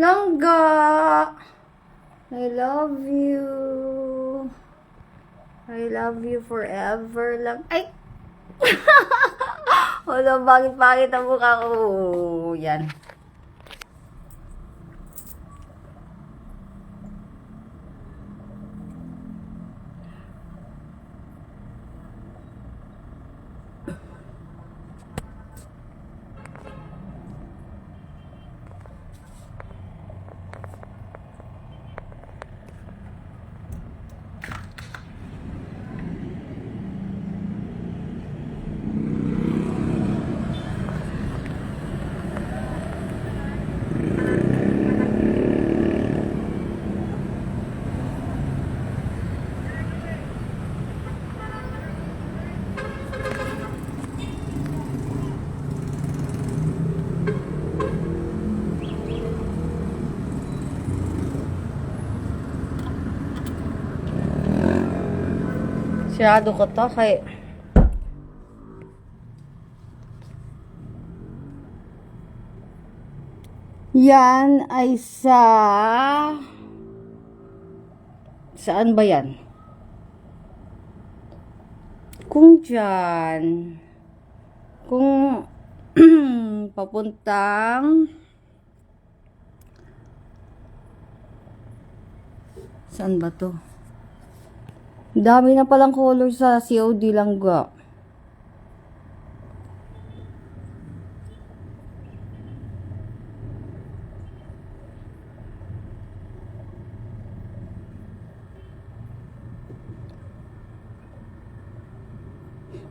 Langga! I love you. I love you forever lang. Ay! Wala, bakit ang mukha ko? Yan. Sirado ko to kay yan ay saan ba yan? Kung dyan kung papuntang saan ba to? Dami na palang color sa COD Langga.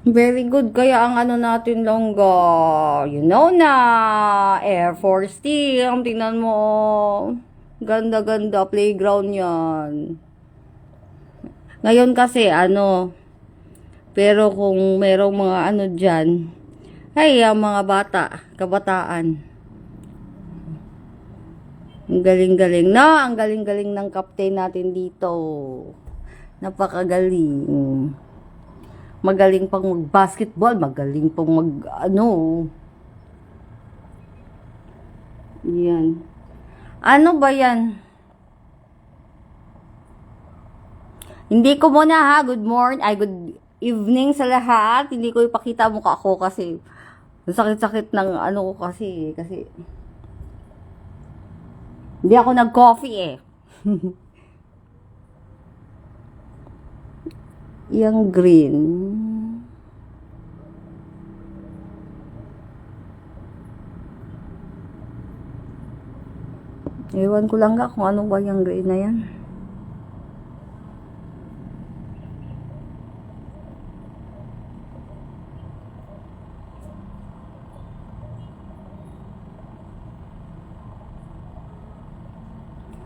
Very good. Kaya ang ano natin Langga, you know na, Air Force Team. Tingnan mo. Ganda-ganda playground yan. Ngayon kasi, pero kung merong mga dyan, ay, ang mga bata, kabataan. Ang galing-galing na, ang galing-galing ng captain natin dito. Napakagaling. Magaling pang mag-basketball, magaling pang Yan. Ano ba yan? Hindi ko muna ha, good morning, good evening sa lahat. Hindi ko ipakita mukha ko kasi sakit-sakit ng ko kasi hindi ako nag-coffee eh. Yung green. Ewan ko lang nga kung ano ba yung green na yan.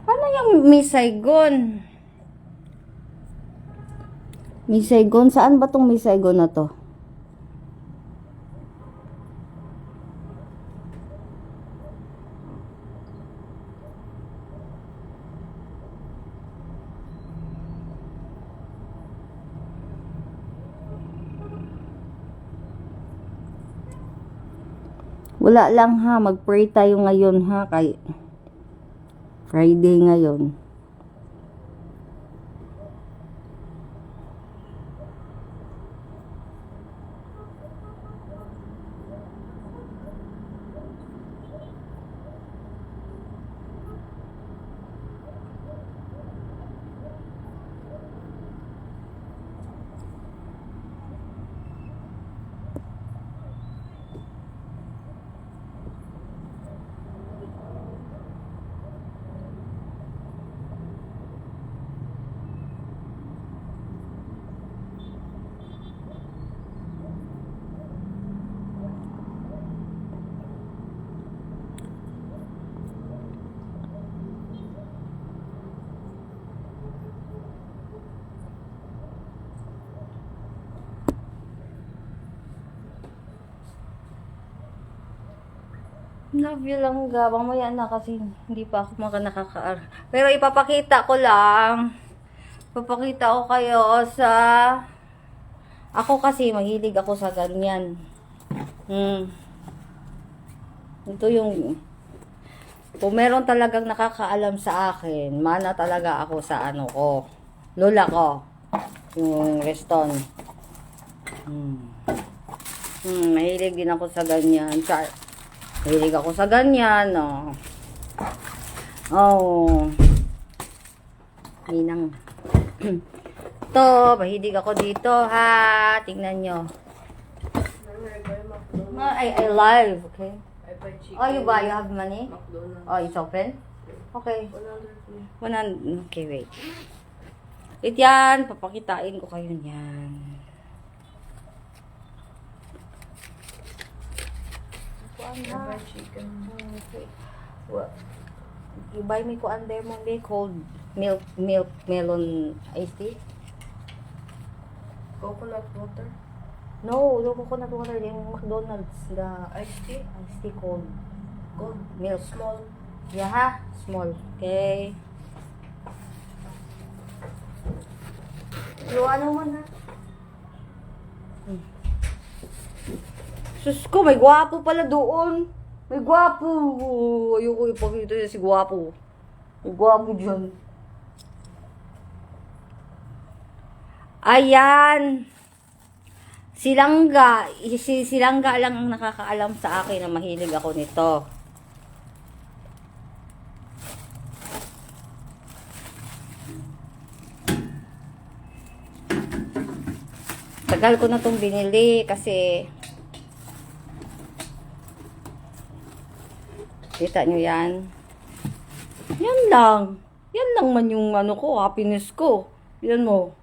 Ano yung Miss Saigon? Miss Saigon? Saan ba tong Miss Saigon na to? Wala lang ha, mag-pray tayo ngayon ha, kay Friday ngayon. Love you lang ga. Mamaya na kasi hindi pa ako nakaka-ar. Pero ipapakita ko lang. Ipapakita ko kayo sa... Ako kasi mahilig ako sa ganyan. Ito yung... Kung meron talagang nakakaalam sa akin, mana talaga ako sa ano ko. Lola ko. Yung Reston. Mahilig din ako sa ganyan. Mahilig ako sa ganyan, no. Oh. Ninang. To, mahilig ako dito, ha. Tingnan nyo. I live, okay? Oh, you buy? You have money? Oh, it's open? Okay. 100. Okay, wait. Wait yan. Papakitain ko kayo yan. Buy chicken. Okay. What? You buy me kuan lemon day cold milk melon iced tea? Coconut water. No, no coconut water. Yung McDonald's, the Iced tea. iced tea cold. Gold. Milk. Small. Yeah, ha? Small. Okay. Yung ano mo na? Sus ko, may gwapo pala doon. May gwapo. Ayoko ipakita niya si gwapo. May gwapo dyan. Ayan. Silangga lang ang nakakaalam sa akin na mahilig ako nito. Tagal ko na itong binili kasi kita nyo yan. Yan lang. Yan lang man yung ano ko, happiness ko. Yan mo.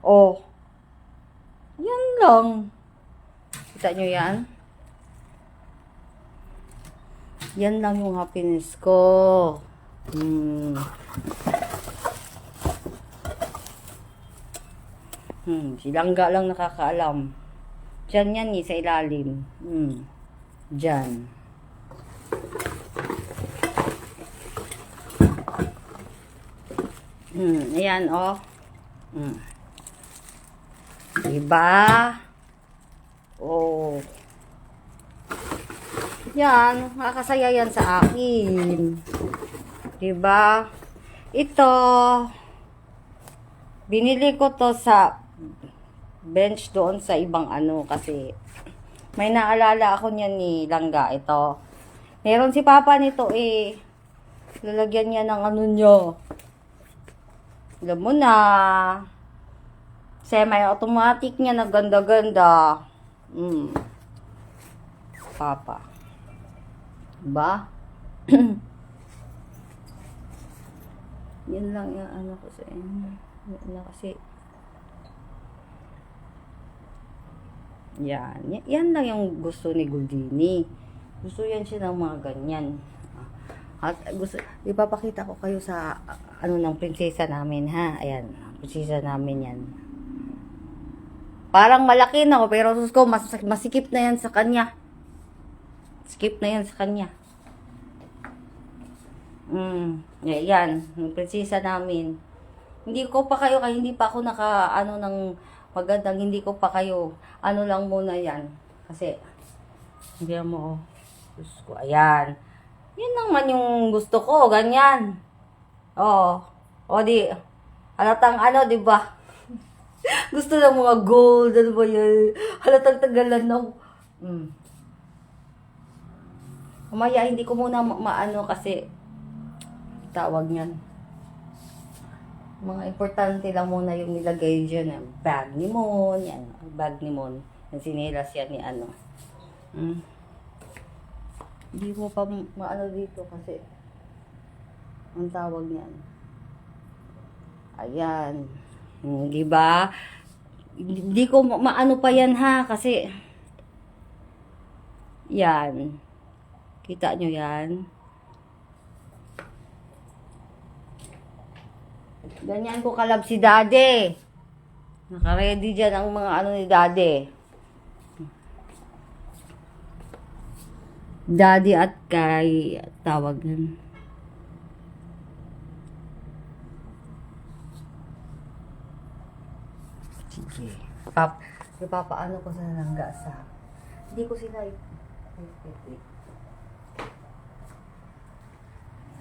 Oh. Yan lang. Kita nyo yan? Yan lang yung happiness ko. Silangga lang nakakaalam. Diyan yan sa ilalim. Diyan. Ayan, oh. Diba? Oh. Yan, nakakasaya yan sa akin. Diba? Ito, binili ko to sa bench doon sa ibang ano kasi may naalala ako niyan ni Langga ito. Meron si Papa nito lalagyan niya ng ano niya. Alam mo na. Semi-automatic niya na ganda-ganda. Papa. Diba? Yan lang yung ano ko sa inyo. Yan lang kasi. Yan lang yung gusto ni Goldini. Gusto yan siya ng mga ganyan. At gusto, ipapakita ko kayo sa ano ng prinsesa namin, ha? Ayan, prinsesa namin yan. Parang malaki na ko, pero sus ko, masikip na yan sa kanya. Skip na yan sa kanya. Yan, yung prinsesa namin. Hindi ko pa kayo, hindi pa ako ano ng magandang, hindi ko pa kayo, ano lang muna yan. Kasi, hindi mo, sus ko, ayan. Yan naman yung gusto ko, ganyan. O di, halatang ano, di ba? Gusto ng mga gold, ano ba yan? Halatang tagalan ng, Mamaya, hindi ko muna maano kasi, tawag niyan. Mga importante lang muna yung nilagay dyan. Bag ni Mon, yan. Bag ni Mon. Yung sinilas yan ni ano. Hindi mo pa maano dito kasi ang tawag niyan. Ayan. Di ba? Hindi ko maano pa yan ha kasi yan. Kita nyo yan. Ganyan ko kalab si Daddy. Naka-ready dyan ang mga ano ni Daddy. Daddy at kay tawag nun. Sige. Ipapaano ko sa Langga sa. Hindi ko sila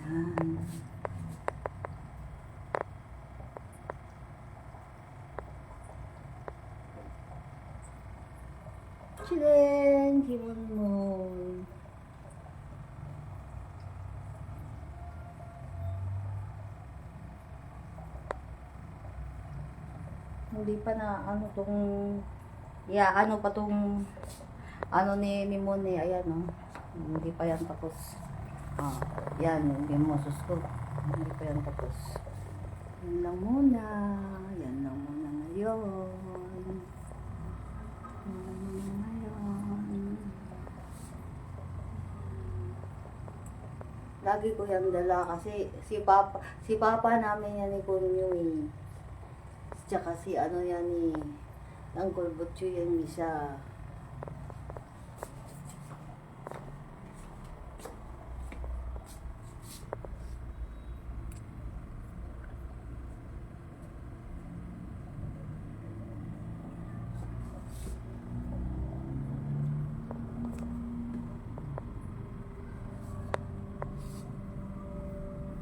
Yan. Chilin, Kimon mo. Hindi pa na ano tong ano pa tong ano ni Mone, ayan oh. Hindi pa yan tapos. Ah, yan yung mimosos ko. Hindi pa yan tapos. Yan lang muna. Yan lang muna ngayon. Yan lang muna ngayon. Lagi ko yan dala kasi si Papa namin yan ni Kunyo eh. Tsaka si ano yan ni Uncle Butcho yan isa.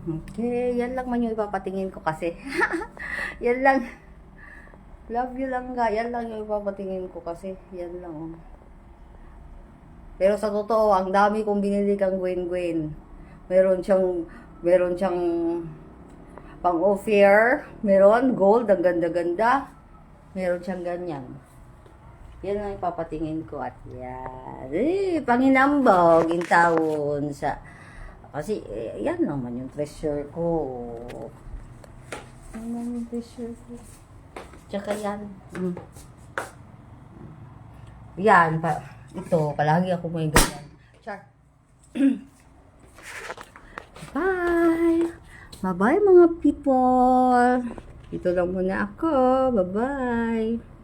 Okay, yan lang man yung ipapatingin ko kasi. Yan lang. Love you lang nga. Yan lang yung ipapatingin ko kasi. Yan lang. Oh. Pero sa totoo, ang dami kong binili kang Gwen. Meron siyang pang-offer. Meron gold, ang ganda-ganda. Meron siyang ganyan. Yan ang ipapatingin ko at yan. Panginambog, in taon sa... Kasi, yan naman yung treasure ko. Yan naman yung treasure ko. Tsaka yan. Yan, ito, palagi ako may ganyan. Char. Bye! Bye-bye mga people! Ito lang muna ako. Bye-bye!